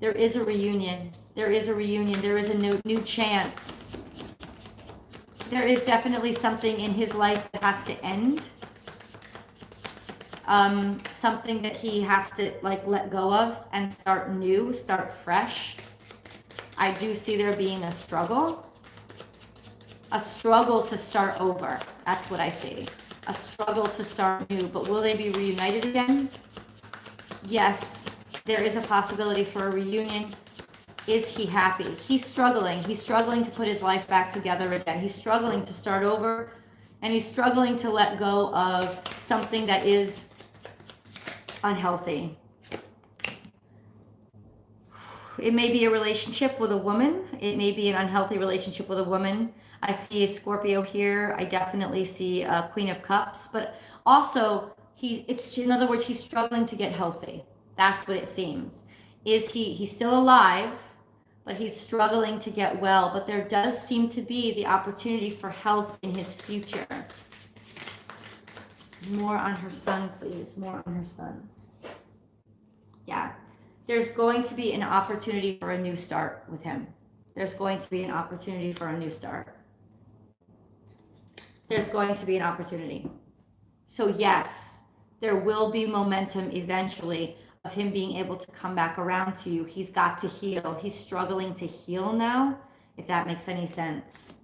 There is a reunion. There is a reunion. There is a new chance. There is definitely something in his life that has to end. Something that he has to like let go of and start new, start fresh. I do see there being a struggle to start over. That's what I see. A struggle to start new. But will they be reunited again? Yes, there is a possibility for a reunion. Is he happy? He's struggling. He's struggling to put his life back together again. He's struggling to start over, and he's struggling to let go of something that is unhealthy. It may be a relationship with a woman. It may be an unhealthy relationship with a woman. I see a Scorpio here. I definitely see a Queen of Cups, but also in other words, he's struggling to get healthy. That's what it seems. He's still alive, but he's struggling to get well. But there does seem to be the opportunity for health in his future. More on her son, please. More on her son. Yeah. There's going to be an opportunity for a new start with him. There's going to be an opportunity for a new start. There's going to be an opportunity. So yes, there will be momentum eventually of him being able to come back around to you. He's got to heal. He's struggling to heal now, if that makes any sense.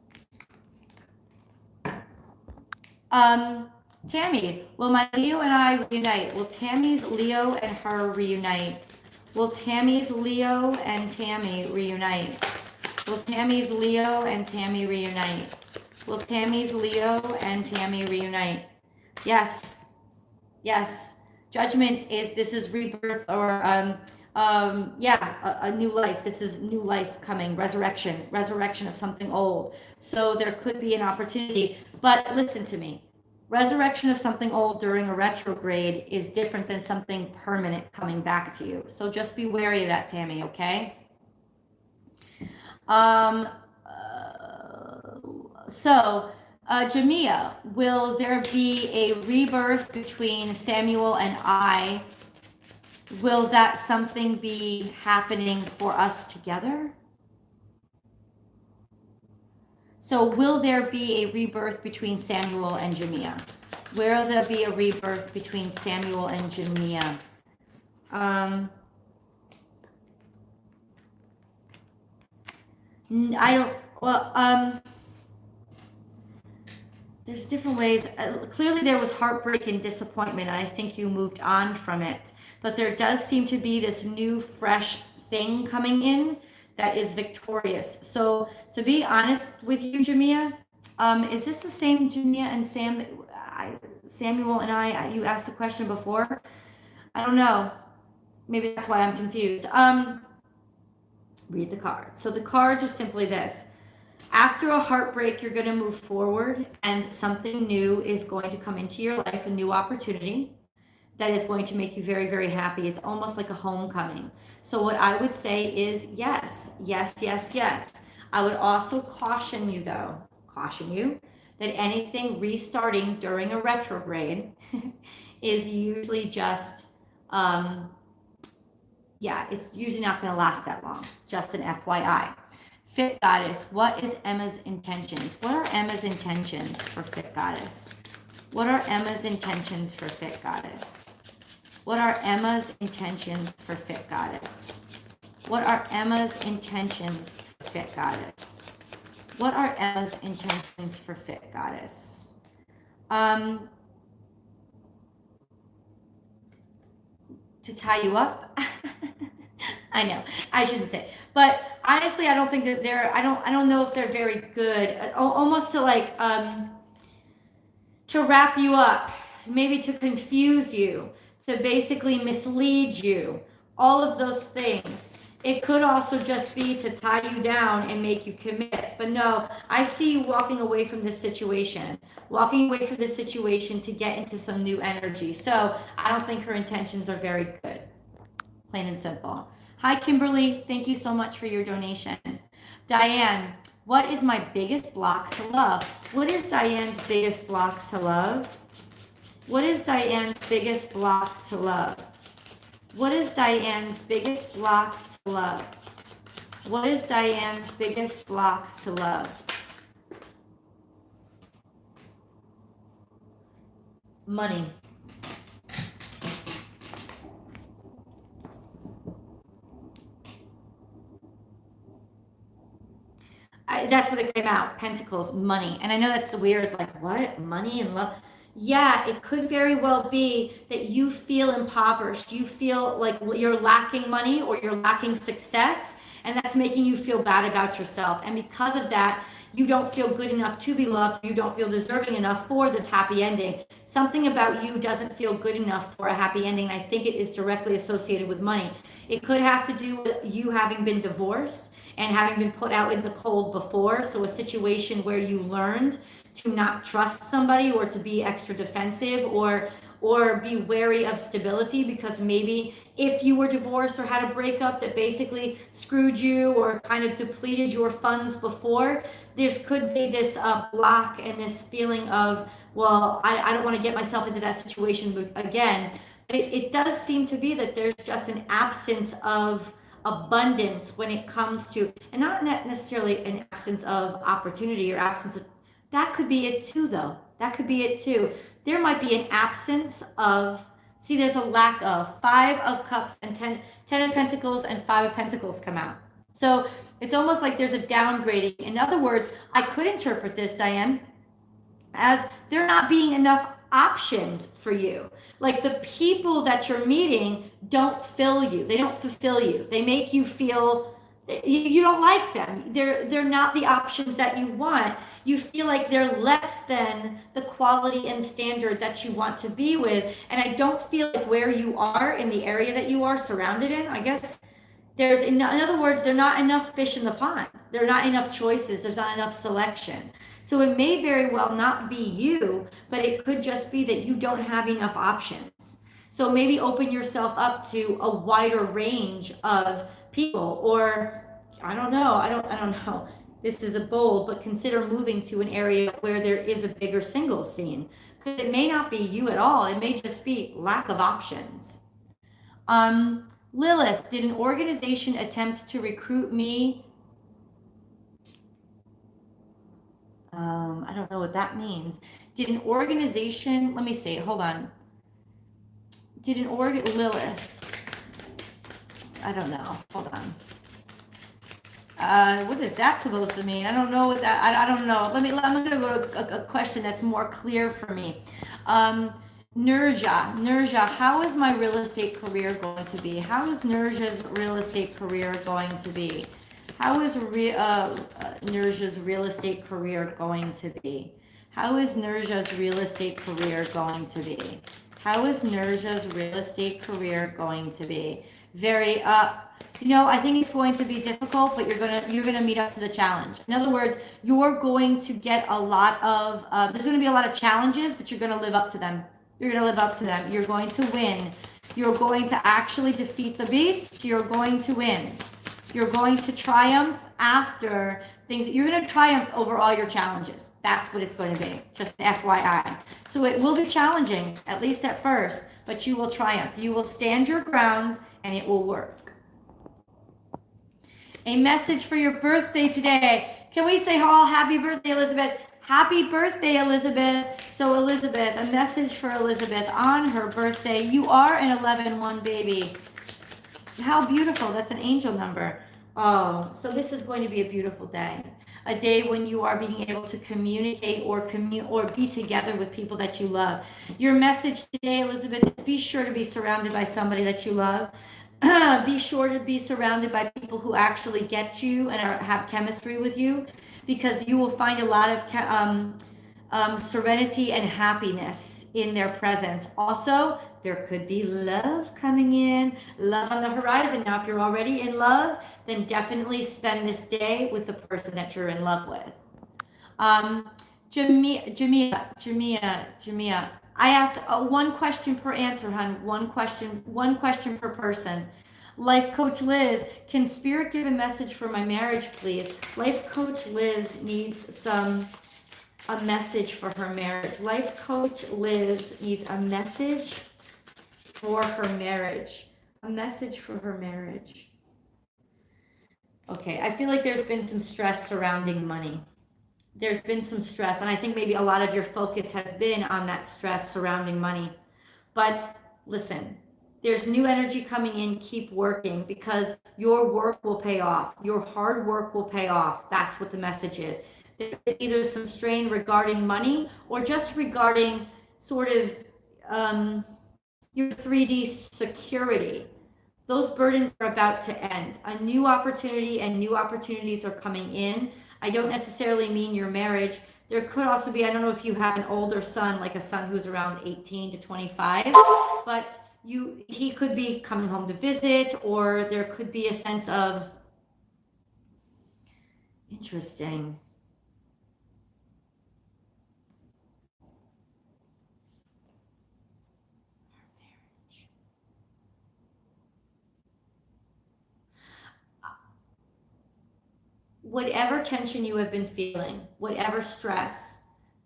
Tammy, will my Leo and I reunite? Will Tammy's Leo and her reunite? Will Tammy's Leo and Tammy reunite? Will Tammy's Leo and Tammy reunite? Will Tammy's Leo and Tammy reunite? Yes. Yes. Judgment this is rebirth or a new life. This is new life coming, resurrection of something old. So there could be an opportunity, but listen to me. Resurrection of something old during a retrograde is different than something permanent coming back to you. So just be wary of that, Tammy, okay? Jamia, will there be a rebirth between Samuel and I? Will that something be happening for us together? So will there be a rebirth between Samuel and Jamia? Will there be a rebirth between Samuel and Jamia? There's different ways. Clearly there was heartbreak and disappointment, and I think you moved on from it. But there does seem to be this new, fresh thing coming in that is victorious. So to be honest with you, Jamia, is this the same Jamia and Samuel and I, you asked the question before? I don't know. Maybe that's why I'm confused. Read the cards. So the cards are simply this. After a heartbreak, you're going to move forward and something new is going to come into your life, a new opportunity that is going to make you very, very happy. It's almost like a homecoming. So what I would say is yes, yes, yes, yes. I would also caution you that anything restarting during a retrograde is usually just, it's usually not going to last that long. Just an FYI. Fit Goddess, what is Emma's intentions? What are Emma's intentions for Fit Goddess? What are Emma's intentions for Fit Goddess? What are Emma's intentions for Fit Goddess? What are Emma's intentions for Fit Goddess? What are Emma's intentions for Fit Goddess? To tie you up? I know, I shouldn't say. But honestly, I don't think that I don't know if they're very good. Almost to like, to wrap you up, maybe to confuse you, to basically mislead you, all of those things. It could also just be to tie you down and make you commit. But no, I see you walking away from this situation to get into some new energy. So I don't think her intentions are very good, plain and simple. Hi, Kimberly. Thank you so much for your donation. Diane, what is my biggest block to love? What is Diane's biggest block to love? What is Diane's biggest block to love? What is Diane's biggest block to love? What is Diane's biggest block to love? Money. That's what it came out. Pentacles, money. And I know that's the weird, like, what? Money and love? Yeah, it could very well be that you feel impoverished. You feel like you're lacking money or you're lacking success, and that's making you feel bad about yourself. And because of that, you don't feel good enough to be loved. You don't feel deserving enough for this happy ending. Something about you doesn't feel good enough for a happy ending. And I think it is directly associated with money. It could have to do with you having been divorced and having been put out in the cold before. So a situation where you learned to not trust somebody or to be extra defensive or be wary of stability, because maybe if you were divorced or had a breakup that basically screwed you or kind of depleted your funds before, there could be this block and this feeling of, well, I don't want to get myself into that situation again. It does seem to be that there's just an absence of abundance when it comes to, and not necessarily an absence of opportunity or absence of, that could be it too, though. That could be it too. There might be an absence of, see, there's a lack of 5 of Cups and 10 of Pentacles and 5 of Pentacles come out. So it's almost like there's a downgrading. In other words, I could interpret this, Diane, as there not being enough options for you. Like the people that you're meeting don't fill you. They don't fulfill you. They make you feel you don't like them. They're not the options that you want. You feel like they're less than the quality and standard that you want to be with. And I don't feel like where you are in the area that you are surrounded in, I guess there's, in other words, there are not enough fish in the pond. There are not enough choices. There's not enough selection. So it may very well not be you, but it could just be that you don't have enough options. So maybe open yourself up to a wider range of people, or I don't know. I don't know. This is a bold, but consider moving to an area where there is a bigger singles scene. Because it may not be you at all. It may just be lack of options. Lilith, did an organization attempt to recruit me? I don't know what that means. Did an organization, let me see, hold on. Did an Lilith, I don't know, hold on. What is that supposed to mean? I don't know what that, I don't know. I'm gonna go to a question that's more clear for me. Nurja, how is my real estate career going to be? How is Nurja's real estate career going to be? How is Nurja's real estate career going to be? How is Nurja's real estate career going to be? How is Nurja's real estate career going to be? Very I think it's going to be difficult, but you're gonna meet up to the challenge. In other words, you're going to get a lot of there's going to be a lot of challenges, but you're going to live up to them. You're going to live up to them. You're going to win. You're going to actually defeat the beast. You're going to win. You're going to triumph after things. You're going to triumph over all your challenges. That's what it's going to be. Just FYI. So it will be challenging, at least at first, but you will triumph. You will stand your ground and it will work. A message for your birthday today. Can we say, oh, happy birthday, Elizabeth? Happy birthday, Elizabeth. So Elizabeth, a message for Elizabeth on her birthday. You are an 11-1 baby. How beautiful. That's an angel number. Oh, so this is going to be a beautiful day. A day when you are being able to communicate or be together with people that you love. Your message today, Elizabeth, is be sure to be surrounded by somebody that you love. Be sure to be surrounded by people who actually get you and have chemistry with you, because you will find a lot of serenity and happiness in their presence. Also, there could be love coming in, love on the horizon. Now, if you're already in love, then definitely spend this day with the person that you're in love with. Jamia, I asked one question per answer, hon. One question per person. Life Coach Liz, can Spirit give a message for my marriage, please? Life Coach Liz needs a message for her marriage. Life Coach Liz needs a message for her marriage. A message for her marriage. Okay, I feel like there's been some stress surrounding money. There's been some stress, and I think maybe a lot of your focus has been on that stress surrounding money. But listen, there's new energy coming in. Keep working, because your work will pay off. Your hard work will pay off. That's what the message is. There's either some strain regarding money or just regarding sort of your 3D security. Those burdens are about to end. A new opportunity and new opportunities are coming in. I don't necessarily mean your marriage. There could also be, I don't know if you have an older son, like a son who's around 18 to 25, but he could be coming home to visit, or there could be a sense of, interesting. Whatever tension you have been feeling, whatever stress,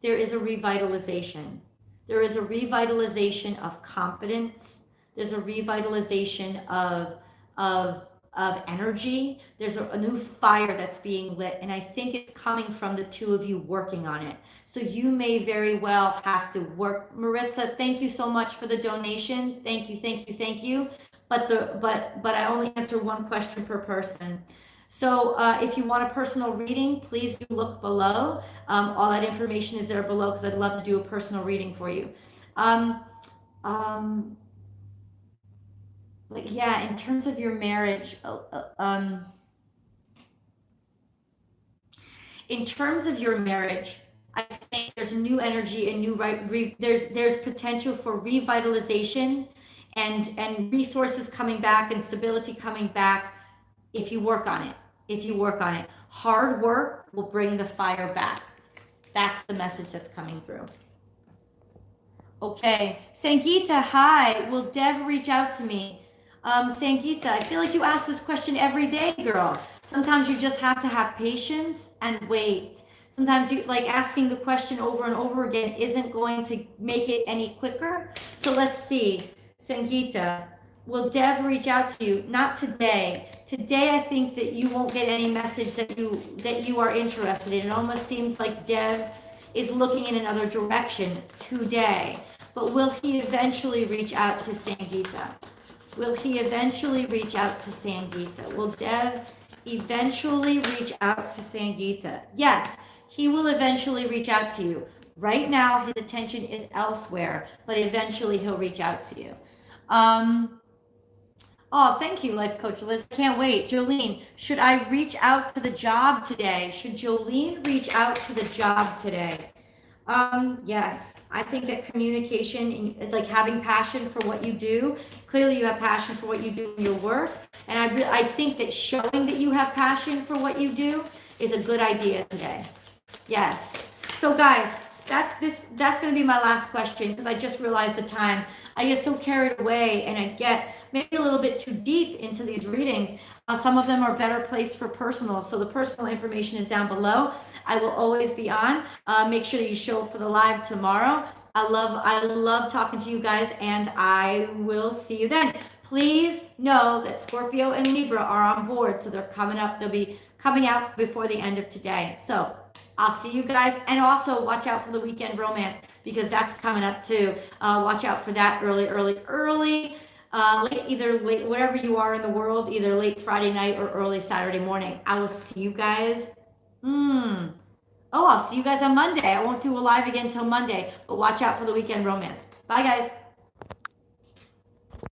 there is a revitalization. There is a revitalization of confidence. There's a revitalization of energy. There's a new fire that's being lit, and I think it's coming from the two of you working on it. So you may very well have to work. Maritza, thank you so much for the donation. Thank you, thank you, thank you. But I only answer one question per person. So if you want a personal reading, please do look below. All that information is there below, because I'd love to do a personal reading for you. But yeah, in terms of your marriage, in terms of your marriage, I think there's new energy and there's potential for revitalization and resources coming back and stability coming back if you work on it. If you work on it, hard work will bring the fire back. That's the message that's coming through. Okay, Sangeeta, hi. Will Dev reach out to me? Sangeeta, I feel like you ask this question every day, girl. Sometimes you just have to have patience and wait. Sometimes you like asking the question over and over again isn't going to make it any quicker. So let's see. Sangeeta, will Dev reach out to you? Not today. Today, I think that you won't get any message that you are interested in. It almost seems like Dev is looking in another direction today. But will he eventually reach out to Sangeeta? Will he eventually reach out to Sangeeta? Will Dev eventually reach out to Sangeeta? Yes, he will eventually reach out to you. Right now, his attention is elsewhere, but eventually he'll reach out to you. Oh, thank you, Life Coach Liz. Can't wait. Jolene, should I reach out to the job today? Should Jolene reach out to the job today? Yes, I think that communication, like having passion for what you do, clearly you have passion for what you do in your work. And I think that showing that you have passion for what you do is a good idea today. Yes. So guys, that's going to be my last question, because I just realized the time. I get so carried away and I get maybe a little bit too deep into these readings. Some of them are better placed for personal. So the personal information is down below. I will always be on. Make sure that you show up for the live tomorrow. I love talking to you guys, and I will see you then. Please know that Scorpio and Libra are on board. So they're coming up. They'll be coming out before the end of today. So I'll see you guys. And also watch out for the weekend romance, because that's coming up too. Watch out for that early, either late, wherever you are in the world, either late Friday night or early Saturday morning. I will see you guys. Oh, I'll see you guys on Monday. I won't do a live again until Monday, but watch out for the weekend romance. Bye, guys.